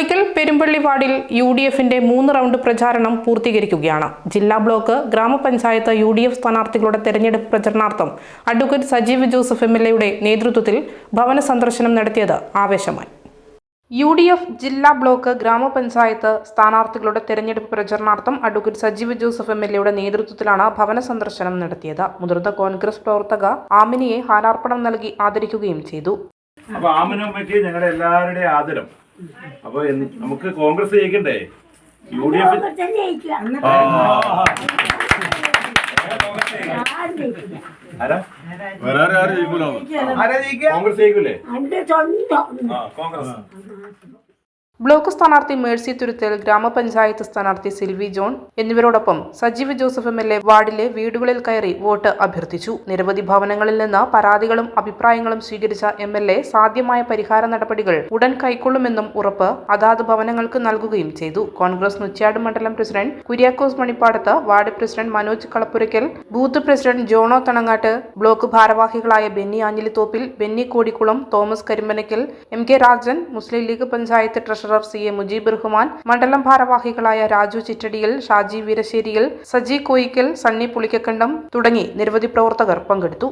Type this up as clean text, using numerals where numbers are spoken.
പുളിക്കൽ പെരുമ്പള്ളി വാർഡിൽ UDFന്റെ 3 റൗണ്ട് പ്രചാരണം പൂർത്തീകരിക്കുകയാണ്. ജില്ലാ ബ്ലോക്ക് ഗ്രാമപഞ്ചായത്ത് UDF സ്ഥാനാർത്ഥികളുടെ തെരഞ്ഞെടുപ്പ് പ്രചരണാർത്ഥം അഡ്വക്കേറ്റ് സജീവ് ജോസഫ് MLAയുടെ നേതൃത്വത്തിൽ ഭവന സന്ദർശനം നടത്തിയത് ആവേശമായി. UDF ജില്ലാ ബ്ലോക്ക് ഗ്രാമപഞ്ചായത്ത് സ്ഥാനാർത്ഥികളുടെ തെരഞ്ഞെടുപ്പ് പ്രചരണാർത്ഥം അഡ്വക്കേറ്റ് സജീവ് ജോസഫ് MLAയുടെ നേതൃത്വത്തിലാണ് ഭവന സന്ദർശനം നടത്തിയത്. മുതിർന്ന കോൺഗ്രസ് പ്രവർത്തക ആമിനിയെ ഹാരാർപ്പണം നൽകി ആദരിക്കുകയും ചെയ്തു. ഞങ്ങളുടെ എല്ലാവരുടെയും ആദരം. അപ്പൊ നമുക്ക് കോൺഗ്രസ് ജയിക്കണ്ടേ? UDF കോൺഗ്രസ് ജയിക്കൂലേ? കോൺഗ്രസ് ബ്ലോക്ക് സ്ഥാനാർത്ഥി മേഴ്സി തുരുത്തൽ, ഗ്രാമപഞ്ചായത്ത് സ്ഥാനാർത്ഥി സിൽവി ജോൺ എന്നിവരോടൊപ്പം സജീവ് ജോസഫ് MLA വാർഡിലെ വീടുകളിൽ കയറി വോട്ട് അഭ്യർത്ഥിച്ചു. നിരവധി ഭവനങ്ങളിൽ നിന്ന് പരാതികളും അഭിപ്രായങ്ങളും സ്വീകരിച്ച MLA സാധ്യമായ പരിഹാര നടപടികൾ ഉടൻ കൈക്കൊള്ളുമെന്നും ഉറപ്പ് അതാത് ഭവനങ്ങൾക്ക് നൽകുകയും ചെയ്തു. കോൺഗ്രസ് നുച്ച്യാട് മണ്ഡലം president Kuriakose Manippadath, ward president Manoj Kalappurakkal, booth president ജോണോ തണങ്ങാട്ട്, ബ്ലോക്ക് ഭാരവാഹികളായ Benny Anjilithoppil, Benny Kodikkulam, Thomas Karimpanakkal, MK Rajan, Muslim League panchayat treasurer CA Mujeeb Rahman, മണ്ഡലം ഭാരവാഹികളായ രാജു ചിറ്റടിയിൽ, ഷാജി വീരശ്ശേരിയിൽ, സജി കോയിക്കൽ, സണ്ണി പുളിക്കക്കണ്ടം തുടങ്ങി നിരവധി പ്രവർത്തകർ പങ്കെടുത്തു.